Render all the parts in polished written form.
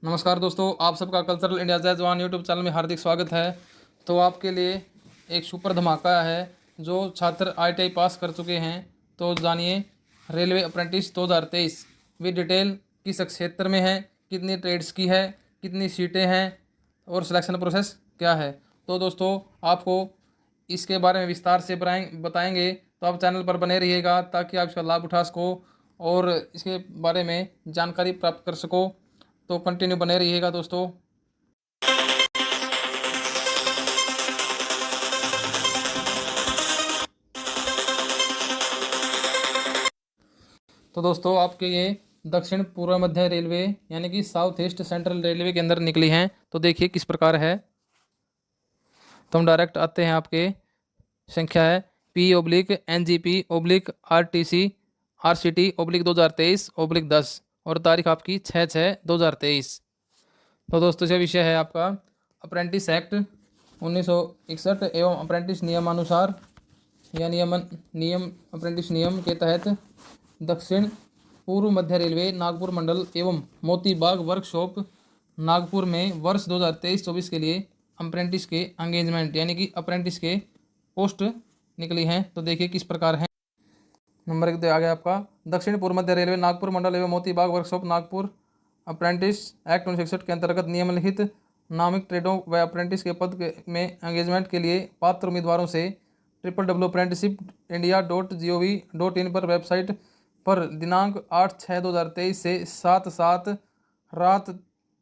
नमस्कार दोस्तों, आप सबका कल्चरल इंडिया जय जवान यूट्यूब चैनल में हार्दिक स्वागत है। तो आपके लिए एक सुपर धमाका है। जो छात्र आईटीआई पास कर चुके हैं तो जानिए रेलवे अप्रेंटिस 2023 विद डिटेल किस क्षेत्र में है, कितनी ट्रेड्स की है, कितनी सीटें हैं और सिलेक्शन प्रोसेस क्या है। तो दोस्तों आपको इसके बारे में विस्तार से बताएंगे, तो आप चैनल पर बने रहिएगा ताकि आप इसका लाभ उठा सको और इसके बारे में जानकारी प्राप्त कर सको। तो कंटिन्यू बने रहिएगा दोस्तों। तो दोस्तों आपके ये दक्षिण पूर्व मध्य रेलवे यानी कि साउथ ईस्ट सेंट्रल रेलवे के अंदर निकली हैं। तो देखिए किस प्रकार है। तो हम डायरेक्ट आते हैं। आपके संख्या है P/NGP/RTC/RCT/2023/10 और तारीख आपकी 6/6/2023। तो दोस्तों ये विषय है आपका अप्रेंटिस एक्ट 1961 एवं अप्रेंटिस नियमानुसार या नियम अप्रेंटिस नियम के तहत दक्षिण पूर्व मध्य रेलवे नागपुर मंडल एवं मोती बाग वर्कशॉप नागपुर में वर्ष 2023-24 के लिए अप्रेंटिस के एंगेजमेंट यानी कि अप्रेंटिस के पोस्ट निकली हैं। तो देखिए किस प्रकार है। नंबर 1 आ गया आपका दक्षिण पूर्व मध्य रेलवे नागपुर मंडल एवं Moti Bagh workshop Nagpur apprentice act 1961 के अंतर्गत निम्नलिखित नामिक ट्रेडों व अप्रेंटिस के पद में एंगेजमेंट के लिए पात्र उम्मीदवारों से www.apprenticeship.india.gov.in पर वेबसाइट पर दिनांक 8/6/2023 से 7/7 रात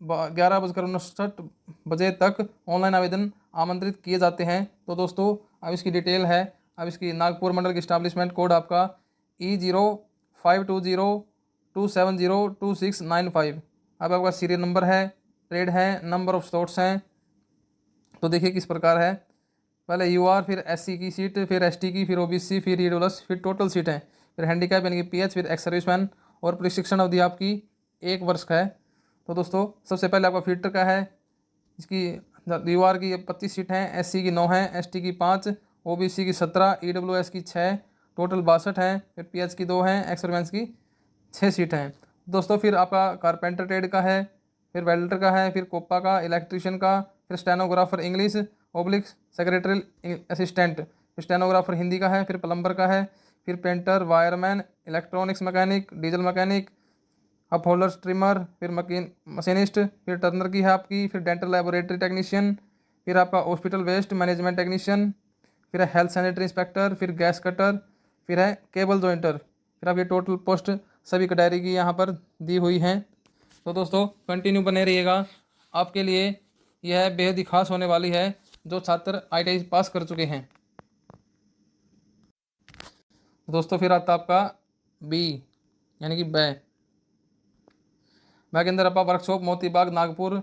11:59 तक ऑनलाइन आवेदन आमंत्रित किए जाते हैं। तो दोस्तों अब इसकी डिटेल है। अब इसकी नागपुर मंडल की इस्टेब्लिशमेंट कोड आपका E0520270269 अब आपका सीरियल नंबर है, ट्रेड है, नंबर ऑफ स्लॉट्स हैं। तो देखिए किस प्रकार है। पहले यूआर, फिर एससी की सीट, फिर एसटी की, फिर ओबीसी, फिर ईडब्ल्यूएस, फिर टोटल सीट है, फिर हैंडीकैप यानी कि पीएच, फिर एक्स सर्विसमैन और प्रशिक्षण अवधि आपकी 1 वर्ष का है। तो दोस्तों सबसे पहले आपका फिल्टर का है। इसकी यूआर की 25 सीट हैं, एससी की 9 हैं, एसटी की 5, ओबीसी की 17, ईडब्ल्यूएस की 6, टोटल 62 हैं, फिर पीएच की 2 हैं, एक्स सर्विसमैन की 6 सीट हैं। दोस्तों फिर आपका कारपेंटर ट्रेड का है, फिर वेल्डर का है, फिर कोपा का, इलेक्ट्रीशियन का, फिर stenographer English oblique secretary assistant, stenographer Hindi का है, फिर प्लम्बर का है, फिर painter, wireman, electronics mechanic, diesel mechanic, up holder trimmer, फिर मशीनिस्ट, फिर टर्नर की है आपकी, फिर डेंटल लेबोरेटरी टेक्नीशियन, फिर आपका हॉस्पिटल वेस्ट मैनेजमेंट टेक्नीशियन, फिर है हेल्थ सैनिटरी इंस्पेक्टर, फिर गैस कटर, फिर है केबल जॉइंटर। फिर आपकी टोटल पोस्ट सभी कैटेगरी की यहाँ पर दी हुई हैं। तो दोस्तों कंटिन्यू बने रहिएगा, आपके लिए यह बेहद ही खास होने वाली है जो छात्र आईटीआई पास कर चुके हैं। दोस्तों फिर आता आपका बी यानी कि बै के अंदर आपका workshop Moti Bagh Nagpur,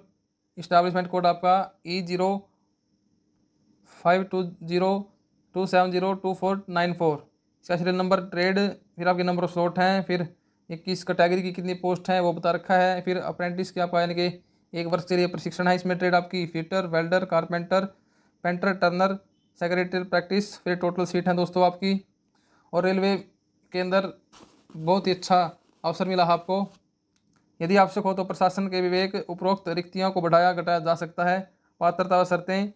establishment code आपका E0520270249 इसका सीरियल नंबर, ट्रेड, फिर आपके नंबर ऑफ स्लॉट हैं, फिर 21 कैटेगरी की कितनी पोस्ट हैं वो बता रखा है। फिर अप्रेंटिस के आपका यानी कि 1 वर्ष के लिए प्रशिक्षण है। इसमें ट्रेड आपकी fitter, welder, carpenter, painter, Turner, secretary practice, फिर टोटल सीट हैं दोस्तों आपकी। और रेलवे के अंदर बहुत ही अच्छा अवसर मिला आपको। यदि आवश्यक हो तो प्रशासन के विवेक उपरोक्त रिक्तियों को बढ़ाया घटाया जा सकता है। पात्रता व शर्तें।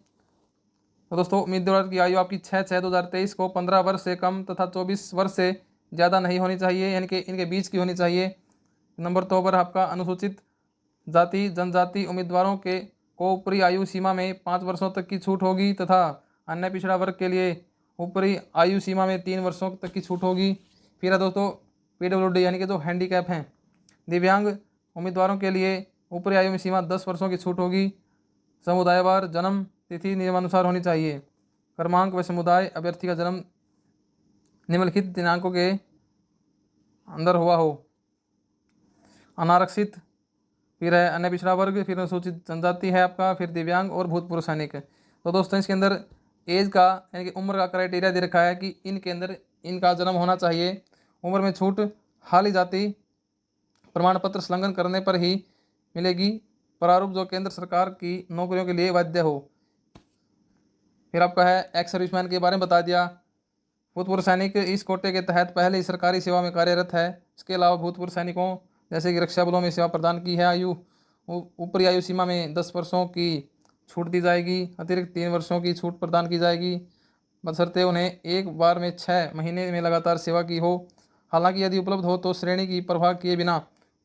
तो दोस्तों उम्मीदवार की आयु आपकी 6/6/2023 को 15 वर्ष से कम तथा 24 वर्ष से ज़्यादा नहीं होनी चाहिए, यानी कि इनके बीच की होनी चाहिए। नंबर 2 पर आपका अनुसूचित जाति जनजाति उम्मीदवारों के को ऊपरी आयु सीमा में 5 वर्षों तक की छूट होगी तथा अन्य पिछड़ा वर्ग के लिए ऊपरी आयु सीमा में 3 वर्षों तक की छूट होगी। फिर है दोस्तों पीडब्ल्यूडी यानी कि जो हैंडीकैप हैं, दिव्यांग उम्मीदवारों के लिए ऊपरी आयु में सीमा 10 वर्षों की छूट होगी। समुदायवार जन्म तिथि नियमानुसार होनी चाहिए। क्रमांक व समुदाय अभ्यर्थी का जन्म निम्नलिखित दिनांकों के अंदर हुआ हो। अनारक्षित, फिर है अन्य पिछड़ा वर्ग, फिर अनुसूचित जनजाति है आपका, फिर दिव्यांग और भूतपूर्व सैनिक। तो दोस्तों इसके अंदर एज का यानी कि उम्र का क्राइटेरिया दे रखा है कि इनके अंदर इनका जन्म होना चाहिए। उम्र में छूट हाल जाति प्रमाण पत्र संलग्न करने पर ही मिलेगी। प्रारूप जो केंद्र सरकार की नौकरियों के लिए वैध हो। फिर आपका है एक्स सर्विसमैन के बारे में बता दिया। भूतपूर्व सैनिक इस कोटे के तहत पहले ही सरकारी सेवा में कार्यरत है। इसके अलावा भूतपूर्व सैनिकों जैसे कि रक्षा बलों में सेवा प्रदान की है आयु ऊपरी आयु सीमा में 10 वर्षों की छूट दी जाएगी। अतिरिक्त 3 वर्षों की छूट प्रदान की जाएगी, बशर्ते उन्हें एक बार में 6 महीने में लगातार सेवा की हो। हालांकि यदि उपलब्ध हो तो श्रेणी की परवाह किए बिना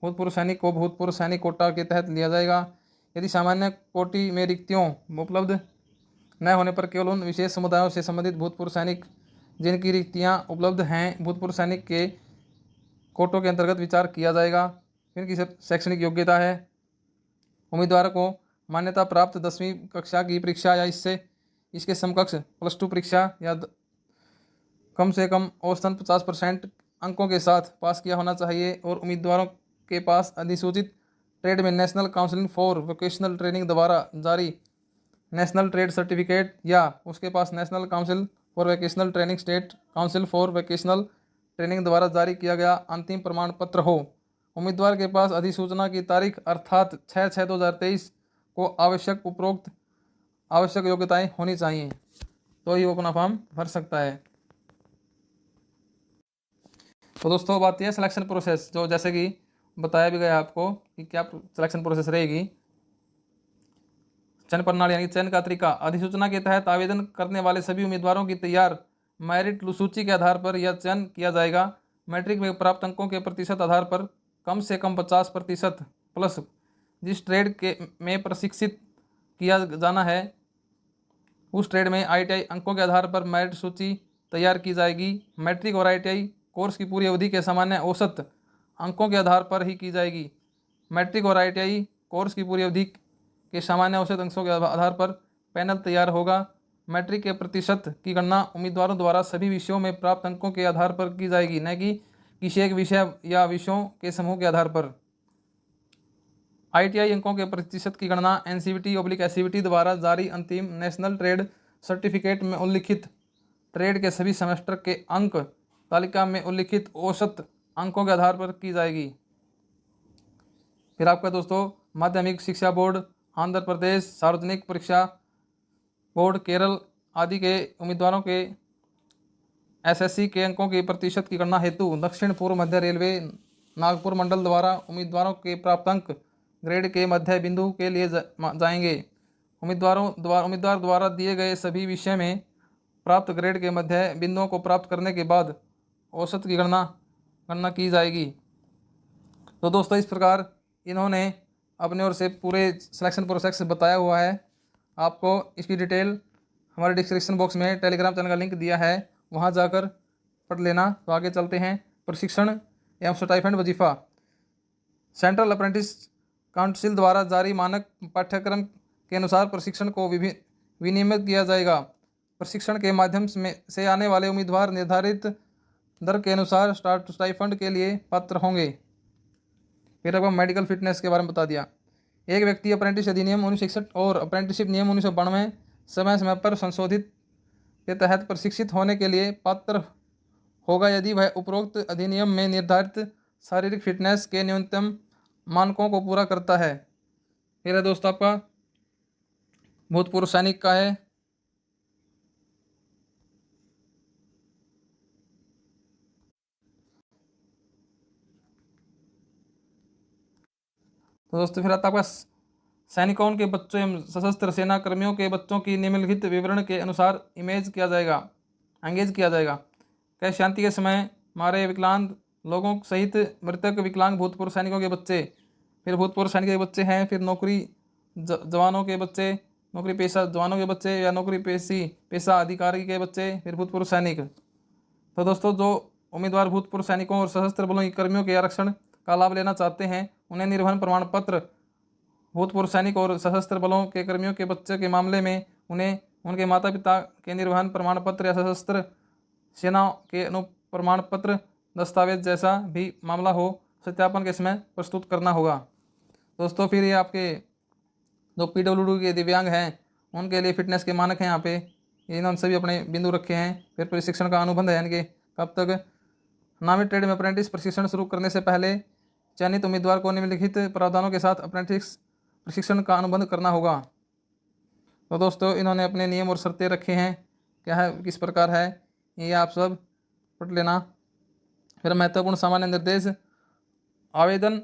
भूतपूर्व सैनिक को भूतपूर्व सैनिक कोटा के तहत लिया जाएगा। यदि सामान्य कोटि में रिक्तियों उपलब्ध न होने पर केवल उन विशेष समुदायों से संबंधित भूतपूर्व सैनिक जिनकी रिक्तियां उपलब्ध हैं भूतपूर्व सैनिक के कोटों के अंतर्गत विचार किया जाएगा। इनकी शैक्षणिक योग्यता है, उम्मीदवार को मान्यता प्राप्त 10वीं कक्षा की परीक्षा या इसके समकक्ष +2 परीक्षा या कम से कम औसतन 50% अंकों के साथ पास किया होना चाहिए और उम्मीदवारों के पास अधिसूचित ट्रेड में national council for vocational training द्वारा जारी नेशनल ट्रेड सर्टिफिकेट या उसके पास national council for vocational training state council for vocational training द्वारा जारी किया गया अंतिम प्रमाण पत्र हो। उम्मीदवार के पास अधिसूचना की तारीख अर्थात 6/6/2023 को उपरोक्त आवश्यक योग्यताएं होनी चाहिए, तो ही वो अपना फॉर्म भर सकता है। तो दोस्तों बात यह सिलेक्शन प्रोसेस, जो जैसे कि बताया भी गया आपको कि क्या सिलेक्शन प्रोसेस रहेगी। चयन प्रणाली यानी चयन का तरीका, अधिसूचना के तहत आवेदन करने वाले सभी उम्मीदवारों की तैयार मेरिट सूची के आधार पर यह चयन किया जाएगा। मैट्रिक में प्राप्त अंकों के प्रतिशत आधार पर कम से कम 50% प्लस जिस ट्रेड के में प्रशिक्षित किया जाना है उस ट्रेड में ITI अंकों के आधार पर मेरिट सूची तैयार की जाएगी। मैट्रिक और ITI कोर्स की पूरी अवधि के सामान्य औसत अंकों के आधार पर ही की जाएगी। मैट्रिक और ITI कोर्स की पूरी अवधि के सामान्य औसत अंकों के आधार पर पैनल तैयार होगा। मैट्रिक के प्रतिशत की गणना उम्मीदवारों द्वारा सभी विषयों में प्राप्त अंकों के आधार पर की जाएगी, न कि किसी एक विषय या विषयों के समूह के आधार पर। ITI अंकों के प्रतिशत की गणना NCVT/SCVT द्वारा जारी अंतिम नेशनल ट्रेड सर्टिफिकेट में उल्लिखित ट्रेड के सभी सेमेस्टर के अंक तालिका में उल्लिखित औसत अंकों के आधार पर की जाएगी। फिर आपका दोस्तों माध्यमिक शिक्षा बोर्ड, आंध्र प्रदेश सार्वजनिक परीक्षा बोर्ड, केरल आदि के उम्मीदवारों के SSC के अंकों के प्रतिशत की गणना हेतु दक्षिण पूर्व मध्य रेलवे नागपुर मंडल द्वारा उम्मीदवारों के प्राप्त अंक ग्रेड के मध्य बिंदु के लिए जाएंगे। उम्मीदवार द्वारा दिए गए सभी विषय में प्राप्त ग्रेड के मध्य बिंदुओं को प्राप्त करने के बाद औसत की गणना की जाएगी। तो दोस्तों इस प्रकार इन्होंने अपने ओर से पूरे सिलेक्शन प्रोसेस बताया हुआ है। आपको इसकी डिटेल हमारे डिस्क्रिप्शन बॉक्स में टेलीग्राम चैनल का लिंक दिया है, वहां जाकर पढ़ लेना। तो आगे चलते हैं। प्रशिक्षण एवं स्टाइपेंड वजीफा। सेंट्रल अप्रेंटिस काउंसिल द्वारा जारी मानक पाठ्यक्रम के अनुसार प्रशिक्षण को विनियमित किया जाएगा। प्रशिक्षण के माध्यम से आने वाले उम्मीदवार निर्धारित दर के अनुसार स्टाइपेंड के लिए पात्र होंगे। फिर अब मेडिकल फिटनेस के बारे में बता दिया। एक व्यक्ति अप्रेंटिस अधिनियम 1961 और अप्रेंटिसशिप नियम 1992 समय समय पर संशोधित के तहत प्रशिक्षित होने के लिए पात्र होगा यदि वह उपरोक्त अधिनियम में निर्धारित शारीरिक फिटनेस के न्यूनतम मानकों को पूरा करता है। फिर है दोस्तों आपका भूतपूर्व सैनिक का है। तो दोस्तों फिर आता है आपका सैनिकों के बच्चों एवं सशस्त्र सेना कर्मियों के बच्चों की निम्नलिखित विवरण के अनुसार एंगेज किया जाएगा। कई शांति के समय मारे विकलांग लोगों सहित मृतक विकलांग भूतपूर्व सैनिकों के बच्चे, फिर भूतपूर्व सैनिक के बच्चे हैं, फिर नौकरी जवानों के बच्चे, नौकरी पेशा जवानों के बच्चे या नौकरी पेशा अधिकारी के बच्चे, फिर भूतपूर्व सैनिक। तो दोस्तों जो उम्मीदवार भूतपूर्व सैनिकों और सशस्त्र बलों के कर्मियों के आरक्षण का लाभ लेना चाहते हैं उन्हें निर्वहन प्रमाण पत्र, भूतपूर्व सैनिक और सशस्त्र बलों के कर्मियों के बच्चे के मामले में उन्हें उनके माता पिता के निर्वहन प्रमाण पत्र या सशस्त्र सेना के अनुप्रमाण पत्र दस्तावेज जैसा भी मामला हो सत्यापन के समय प्रस्तुत करना होगा। दोस्तों फिर ये आपके जो PWD के दिव्यांग हैं उनके लिए फिटनेस के मानक हैं। यहाँ पे इन्होंने सभी अपने बिंदु रखे हैं। फिर प्रशिक्षण का अनुबंध है, यानी कि कब तक नामित ट्रेड में अप्रेंटिस प्रशिक्षण शुरू करने से पहले चयनित उम्मीदवार को निम्नलिखित प्रावधानों के साथ अप्रेंटिस प्रशिक्षण का अनुबंध करना होगा। तो दोस्तों इन्होंने अपने नियम और शर्तें रखे हैं, क्या है किस प्रकार है ये आप सब पढ़ लेना। फिर महत्वपूर्ण सामान्य निर्देश, आवेदन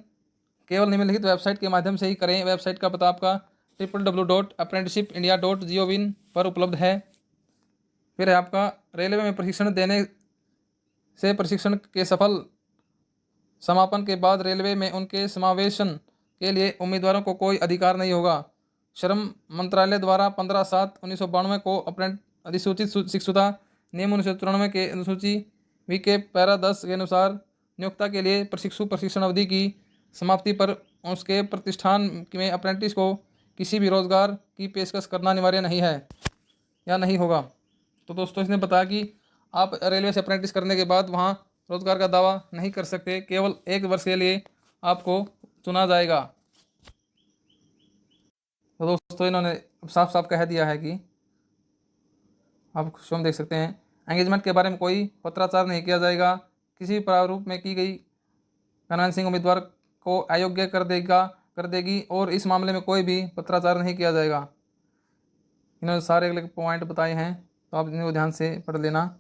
केवल निम्नलिखित वेबसाइट के माध्यम से ही करें। वेबसाइट का पता आपका www.apprenticeshipindia.gov.in पर उपलब्ध है। फिर है आपका रेलवे में प्रशिक्षण देने से प्रशिक्षण के सफल समापन के बाद रेलवे में उनके समावेशन के लिए उम्मीदवारों को कोई अधिकार नहीं होगा। श्रम मंत्रालय द्वारा 15/7/1992 को अधिसूचित शिक्षुता नियम 1994 के अनुसूची वी के पैरा 10 के अनुसार नियोक्ता के लिए प्रशिक्षण अवधि की समाप्ति पर उसके प्रतिष्ठान में अप्रेंटिस को किसी भी रोजगार की पेशकश करना अनिवार्य नहीं है या नहीं होगा। तो दोस्तों इसने बताया कि आप रेलवे से अप्रेंटिस करने के बाद वहाँ रोजगार का दावा नहीं कर सकते, केवल 1 वर्ष के लिए आपको चुना जाएगा। तो दोस्तों इन्होंने साफ साफ कह दिया है कि आप स्वयं देख सकते हैं, एंगेजमेंट के बारे में कोई पत्राचार नहीं किया जाएगा। किसी भी प्रारूप में की गई कन्वेंसिंग उम्मीदवार को अयोग्य कर देगी और इस मामले में कोई भी पत्राचार नहीं किया जाएगा। इन्होंने सारे अगले पॉइंट बताए हैं, तो आप इनको ध्यान से पढ़ लेना।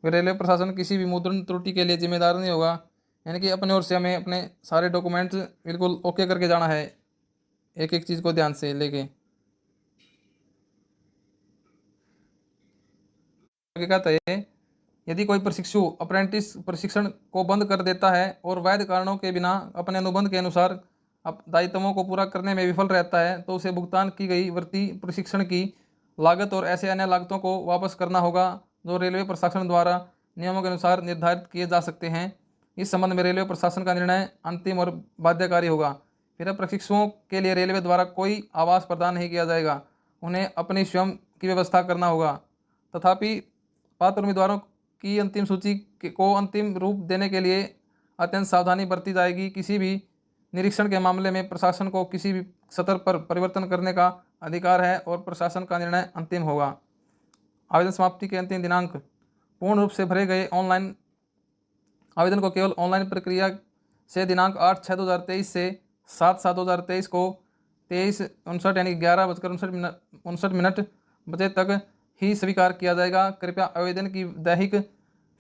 रेलवे प्रशासन किसी भी मुद्रण त्रुटि के लिए जिम्मेदार नहीं होगा, यानी कि अपने ओर से हमें अपने सारे डॉक्यूमेंट्स बिल्कुल ओके करके जाना है, एक एक चीज़ को ध्यान से लेके। आगे कहता है, यदि कोई प्रशिक्षु अप्रेंटिस प्रशिक्षण को बंद कर देता है और वैध कारणों के बिना अपने अनुबंध के अनुसार दायित्वों को पूरा करने में विफल रहता है, तो उसे भुगतान की गई वृत्ति प्रशिक्षण की लागत और ऐसे अन्य लागतों को वापस करना होगा जो रेलवे प्रशासन द्वारा नियमों के अनुसार निर्धारित किए जा सकते हैं। इस संबंध में रेलवे प्रशासन का निर्णय अंतिम और बाध्यकारी होगा। फिर प्रशिक्षुओं के लिए रेलवे द्वारा कोई आवास प्रदान नहीं किया जाएगा, उन्हें अपनी स्वयं की व्यवस्था करना होगा। तथापि पात्र उम्मीदवारों की अंतिम सूची को अंतिम रूप देने के लिए अत्यंत सावधानी बरती जाएगी। किसी भी निरीक्षण के मामले में प्रशासन को किसी भी सत्र पर परिवर्तन करने का अधिकार है और प्रशासन का निर्णय अंतिम होगा। आवेदन समाप्ति के अंतिम दिनांक पूर्ण रूप से भरे गए ऑनलाइन आवेदन को केवल ऑनलाइन प्रक्रिया से दिनांक 8/6/2023 से 7/7/2023 को 23:59 यानी 11:59 बजे तक ही स्वीकार किया जाएगा। कृपया आवेदन की दैहिक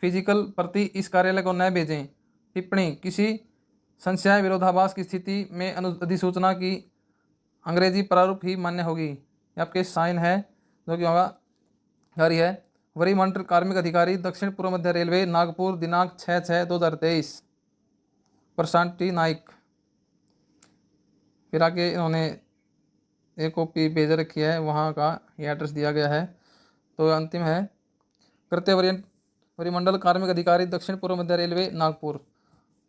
फिजिकल प्रति इस कार्यालय को न भेजें। टिप्पणी, किसी संशय विरोधाभास की स्थिति में अधिसूचना की अंग्रेजी प्रारूप ही मान्य होगी। आपके साइन है जो कि होगा जारी है। वरिमंडल कार्मिक अधिकारी दक्षिण पूर्व मध्य रेलवे नागपुर दिनांक 6/6/2023 प्रशांति नाइक। फिर आगे इन्होंने एक कॉपी भेज रखी है, वहाँ का ये एड्रेस दिया गया है। तो अंतिम है, कृत्य वरिमंडल कार्मिक अधिकारी दक्षिण पूर्व मध्य रेलवे नागपुर।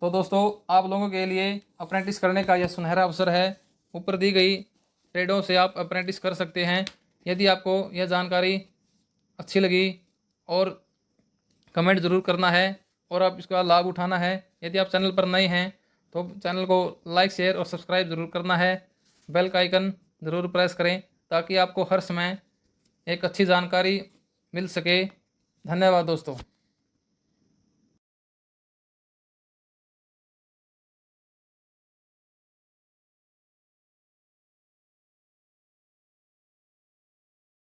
तो दोस्तों आप लोगों के लिए अप्रेंटिस करने का यह सुनहरा अवसर है। ऊपर दी गई ट्रेडों से आप अप्रेंटिस कर सकते हैं। यदि आपको यह जानकारी अच्छी लगी और कमेंट ज़रूर करना है और आप इसका लाभ उठाना है। यदि आप चैनल पर नए हैं तो चैनल को लाइक शेयर और सब्सक्राइब ज़रूर करना है। बेल का आइकन ज़रूर प्रेस करें ताकि आपको हर समय एक अच्छी जानकारी मिल सके। धन्यवाद दोस्तों।